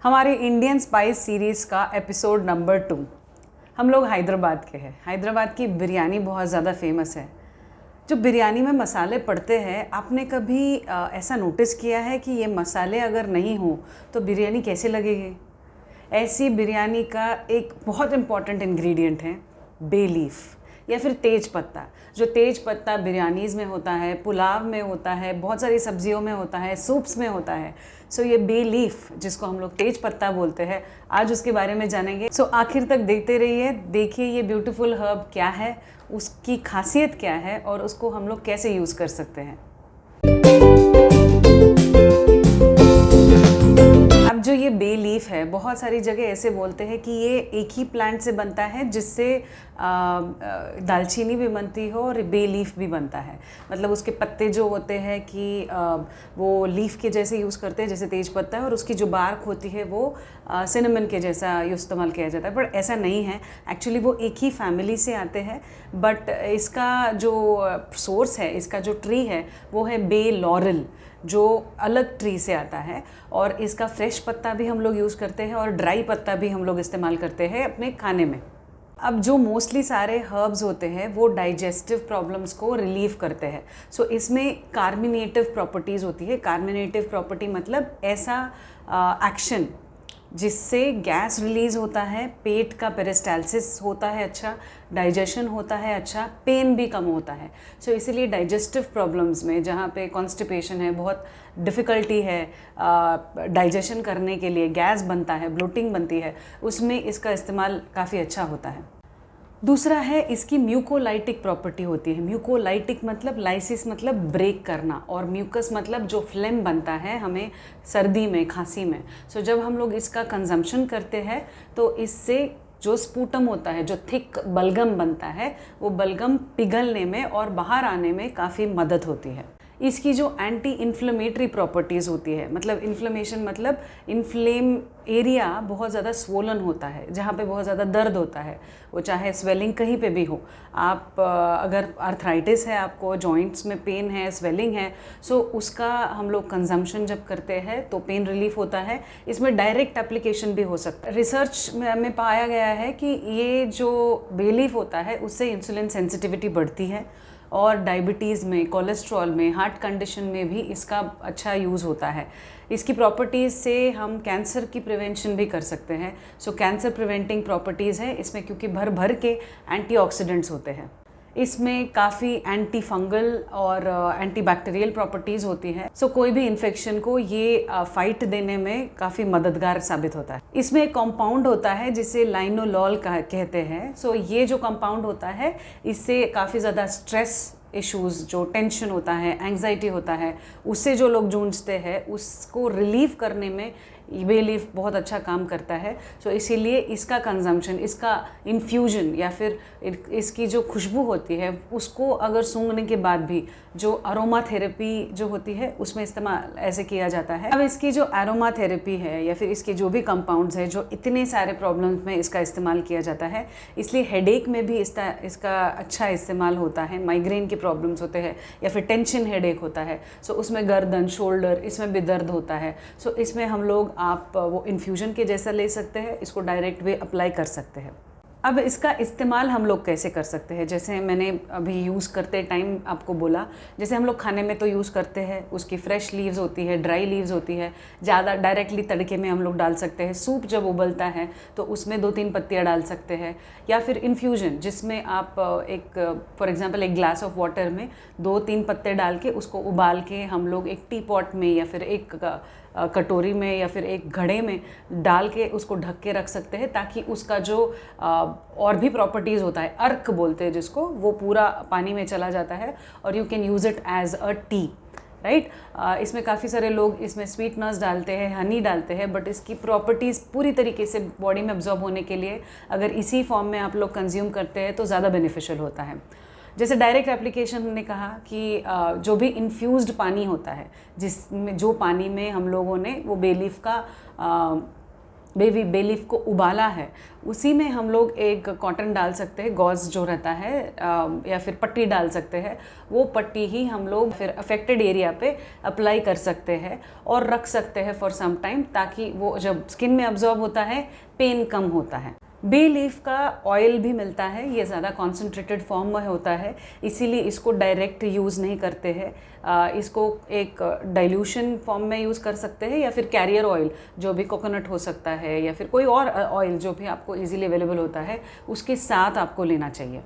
हमारे Indian spice series का episode number 2। हम लोग हैदराबाद के हैं। हैदराबाद की बिरयानी बहुत ज़्यादा फेमस है। जो बिरयानी में मसाले पड़ते हैं, आपने कभी ऐसा नोटिस किया है कि ये मसाले अगर नहीं हो तो बिरयानी कैसे लगेगी? ऐसी बिरयानी का एक बहुत इम्पॉर्टेंट इंग्रेडिएंट है बे लीफ या फिर तेज पत्ता। जो तेज पत्ता बिरयानीज़ में होता है, पुलाव में होता है, बहुत सारी सब्जियों में होता है, सूप्स में होता है। सो ये बे लीफ जिसको हम लोग तेज पत्ता बोलते हैं, आज उसके बारे में जानेंगे। सो आखिर तक देखते रहिए, देखिए ये ब्यूटीफुल हर्ब क्या है, उसकी खासियत क्या है और उसको हम लोग कैसे यूज़ कर सकते हैं। अब जो ये बे लीफ है, बहुत सारी जगह ऐसे बोलते हैं कि ये एक ही प्लांट से बनता है जिससे दालचीनी भी बनती हो और बे लीफ भी बनता है। मतलब उसके पत्ते जो होते हैं कि वो लीफ के जैसे यूज़ करते हैं जैसे तेज पत्ता है, और उसकी जो बार्क होती है वो सिनेमन के जैसा इस्तेमाल किया जाता है। बट ऐसा नहीं है, एक्चुअली वो एक ही फैमिली से आते हैं। बट इसका जो सोर्स है, इसका जो ट्री है वो है बे लॉरेल, जो अलग ट्री से आता है। और इसका फ्रेश पत्ता भी हम लोग यूज़ करते हैं और ड्राई पत्ता भी हम लोग इस्तेमाल करते हैं अपने खाने में। अब जो मोस्टली सारे हर्ब्स होते हैं वो डाइजेस्टिव प्रॉब्लम्स को रिलीव करते हैं। सो इसमें कार्मिनेटिव प्रॉपर्टीज़ होती है। कार्मिनेटिव प्रॉपर्टी मतलब ऐसा एक्शन जिससे गैस रिलीज़ होता है, पेट का पेरिस्टालसिस होता है अच्छा, डाइजेशन होता है अच्छा, पेन भी कम होता है। सो इसीलिए डाइजेस्टिव प्रॉब्लम्स में जहाँ पे कॉन्स्टिपेशन है, बहुत डिफ़िकल्टी है डाइजेशन करने के लिए, गैस बनता है, ब्लोटिंग बनती है, उसमें इसका इस्तेमाल काफ़ी अच्छा होता है। दूसरा है इसकी म्यूकोलाइटिक प्रॉपर्टी होती है। म्यूकोलाइटिक मतलब लाइसिस मतलब ब्रेक करना, और म्यूकस मतलब जो फ्लेम बनता है हमें सर्दी में, खांसी में। सो जब हम लोग इसका कंजम्पशन करते हैं तो इससे जो स्पूटम होता है, जो थिक बलगम बनता है, वो बलगम पिघलने में और बाहर आने में काफ़ी मदद होती है। इसकी जो एंटी इन्फ्लेमेटरी प्रॉपर्टीज़ होती है, मतलब इन्फ्लेमेशन मतलब इन्फ्लेम एरिया बहुत ज़्यादा स्वोलन होता है, जहाँ पे बहुत ज़्यादा दर्द होता है, वो चाहे स्वेलिंग कहीं पे भी हो। आप अगर आर्थराइटिस है, आपको जॉइंट्स में पेन है, स्वेलिंग है, सो उसका हम लोग कंजम्पशन जब करते हैं तो पेन रिलीफ होता है। इसमें डायरेक्ट एप्लीकेशन भी हो सकता है। रिसर्च में पाया गया है कि ये जो बे लीफ होता है उससे इंसुलिन सेंसिटिविटी बढ़ती है, और डायबिटीज़ में, कोलेस्ट्रॉल में, हार्ट कंडीशन में भी इसका अच्छा यूज़ होता है। इसकी प्रॉपर्टीज़ से हम कैंसर की प्रिवेंशन भी कर सकते हैं। सो कैंसर प्रिवेंटिंग प्रॉपर्टीज़ है इसमें, क्योंकि भर भर के एंटीऑक्सीडेंट्स होते हैं। इसमें काफ़ी एंटी फंगल और एंटी बैक्टीरियल प्रॉपर्टीज़ होती है। सो कोई भी इन्फेक्शन को ये फाइट देने में काफ़ी मददगार साबित होता है। इसमें एक कंपाउंड होता है जिसे लाइनोलॉल कहते हैं। सो ये जो कंपाउंड होता है, इससे काफ़ी ज़्यादा स्ट्रेस इश्यूज़, जो टेंशन होता है, एंग्जाइटी होता है, उससे जो लोग जूझते हैं उसको रिलीव करने में बे लीफ बहुत अच्छा काम करता है। सो इसीलिए इसका कंजम्पशन, इसका इन्फ्यूजन या फिर इसकी जो खुशबू होती है उसको अगर सूंघने के बाद भी जो अरोमा थेरेपी जो होती है उसमें इस्तेमाल ऐसे किया जाता है। अब इसकी जो अरोमा थेरेपी है या फिर इसके जो भी कंपाउंड्स हैं, जो इतने सारे प्रॉब्लम्स में इसका इस्तेमाल किया जाता है, इसलिए हेडेक में भी इसका अच्छा इस्तेमाल होता है। माइग्रेन के प्रॉब्लम्स होते हैं या फिर टेंशन हेडेक होता है, सो उसमें गर्दन, शोल्डर, इसमें भी दर्द होता है। सो इसमें हम लोग आप वो इन्फ्यूजन के जैसा ले सकते हैं, इसको डायरेक्ट वे अप्लाई कर सकते हैं। अब इसका इस्तेमाल हम लोग कैसे कर सकते हैं, जैसे मैंने अभी यूज़ करते टाइम आपको बोला, जैसे हम लोग खाने में तो यूज़ करते हैं, उसकी फ्रेश लीव्स होती है, ड्राई लीव्स होती है, ज़्यादा डायरेक्टली तड़के में हम लोग डाल सकते हैं। सूप जब उबलता है तो उसमें 2-3 पत्तियाँ डाल सकते हैं, या फिर इन्फ्यूजन जिसमें आप एक फॉर एग्जांपल एक ग्लास ऑफ वाटर में 2-3 पत्ते डाल के उसको उबाल के हम लोग एक टी पॉट में या फिर एक कटोरी में या फिर एक घड़े में डाल के उसको ढक के रख सकते हैं, ताकि उसका जो और भी प्रॉपर्टीज़ होता है, अर्क बोलते हैं जिसको, वो पूरा पानी में चला जाता है और you can use it as a tea, right. इसमें काफ़ी सारे लोग इसमें स्वीटनर्स डालते हैं, हनी डालते हैं, बट इसकी प्रॉपर्टीज़ पूरी तरीके से बॉडी में अब्जॉर्ब होने के लिए अगर इसी फॉर्म में आप लोग कंज्यूम करते हैं तो ज़्यादा बेनिफिशियल होता है। जैसे डायरेक्ट एप्लीकेशन हमने कहा कि जो भी इन्फ्यूज्ड पानी होता है, जिसमें जो पानी में हम लोगों ने वो बे लीफ का बे लीफ को उबाला है, उसी में हम लोग एक कॉटन डाल सकते हैं, गॉज जो रहता है, या फिर पट्टी डाल सकते हैं। वो पट्टी ही हम लोग फिर अफेक्टेड एरिया पे अप्लाई कर सकते हैं और रख सकते हैं फॉर सम टाइम, ताकि वो जब स्किन में अब्जॉर्ब होता है पेन कम होता है। बे लीफ का ऑयल भी मिलता है, ये ज़्यादा कॉन्सेंट्रेटेड फॉर्म में होता है, इसीलिए इसको डायरेक्ट यूज़ नहीं करते हैं। इसको एक डाइल्यूशन फॉर्म में यूज़ कर सकते हैं, या फिर कैरियर ऑयल जो भी कोकोनट हो सकता है, या फिर कोई और ऑयल जो भी आपको इजीली अवेलेबल होता है उसके साथ आपको लेना चाहिए।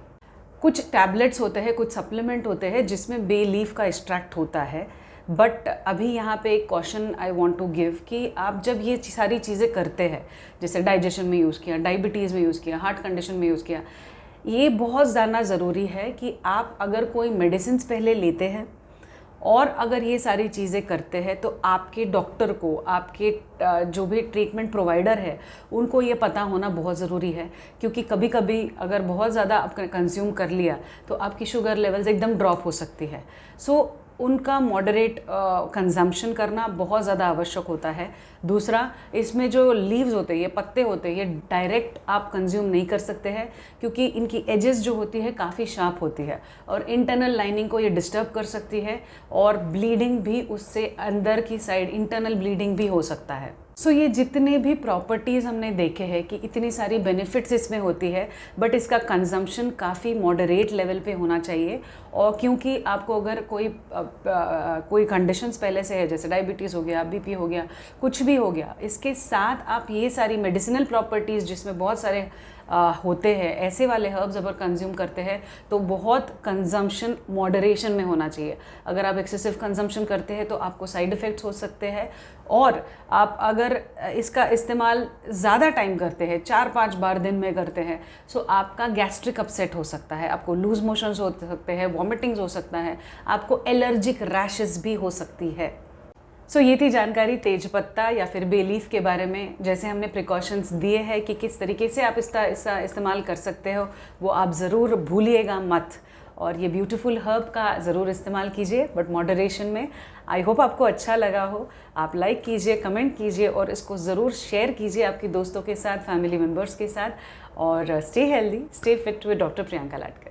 कुछ टैबलेट्स होते हैं, कुछ सप्लीमेंट होते हैं जिसमें बे लीफ का एक्सट्रैक्ट होता है, बट अभी यहाँ पे एक question I want to give कि आप जब ये सारी चीज़ें करते हैं, जैसे डाइजेशन में यूज़ किया, डायबिटीज़ में यूज़ किया, हार्ट कंडीशन में यूज़ किया, ये बहुत ज़्यादा ज़रूरी है कि आप अगर कोई मेडिसिन पहले लेते हैं और अगर ये सारी चीज़ें करते हैं तो आपके डॉक्टर को, आपके जो भी ट्रीटमेंट प्रोवाइडर है, उनको ये पता होना बहुत ज़रूरी है। क्योंकि कभी कभी अगर बहुत ज़्यादा आपने कंज्यूम कर लिया तो आपकी शुगर लेवल्स एकदम ड्रॉप हो सकती है। सो उनका मॉडरेट कंजम्पशन करना बहुत ज़्यादा आवश्यक होता है। दूसरा, इसमें जो लीव्स होते हैं, ये पत्ते होते हैं, ये डायरेक्ट आप कंज्यूम नहीं कर सकते हैं, क्योंकि इनकी एजेस जो होती है काफ़ी शार्प होती है और इंटरनल लाइनिंग को ये डिस्टर्ब कर सकती है, और ब्लीडिंग भी उससे अंदर की साइड इंटरनल ब्लीडिंग भी हो सकता है। सो ये जितने भी प्रॉपर्टीज़ हमने देखे हैं कि इतनी सारी बेनिफिट्स इसमें होती है, बट इसका कंजम्पशन काफ़ी मॉडरेट लेवल पे होना चाहिए। और क्योंकि आपको अगर कोई कंडीशंस पहले से है, जैसे डायबिटीज़ हो गया, बीपी हो गया, कुछ भी हो गया, इसके साथ आप ये सारी मेडिसिनल प्रॉपर्टीज़ जिसमें बहुत सारे होते हैं, ऐसे वाले हर्ब्स अगर कंज्यूम करते हैं तो बहुत कंजम्पशन मॉडरेशन में होना चाहिए। अगर आप एक्सेसिव कंजम्पशन करते हैं तो आपको साइड इफ़ेक्ट्स हो सकते हैं, और आप अगर इसका इस्तेमाल ज़्यादा टाइम करते हैं, 4-5 बार दिन में करते हैं, सो आपका गैस्ट्रिक अपसेट हो सकता है, आपको लूज मोशंस हो सकते हैं, वॉमिटिंग्स हो सकता है, आपको एलर्जिक रैशेस भी हो सकती है। सो ये थी जानकारी तेजपत्ता या फिर बे लीफ के बारे में। जैसे हमने प्रिकॉशंस दिए हैं कि किस तरीके से आप इसका इस्तेमाल कर सकते हो, वो आप ज़रूर भूलिएगा मत, और ये ब्यूटीफुल हर्ब का ज़रूर इस्तेमाल कीजिए, बट मॉडरेशन में। आई होप आपको अच्छा लगा हो। आप लाइक कीजिए, कमेंट कीजिए, और इसको ज़रूर शेयर कीजिए आपके दोस्तों के साथ, फैमिली मेम्बर्स के साथ। और stay healthy, stay fit with doctor Priyanka Latkar.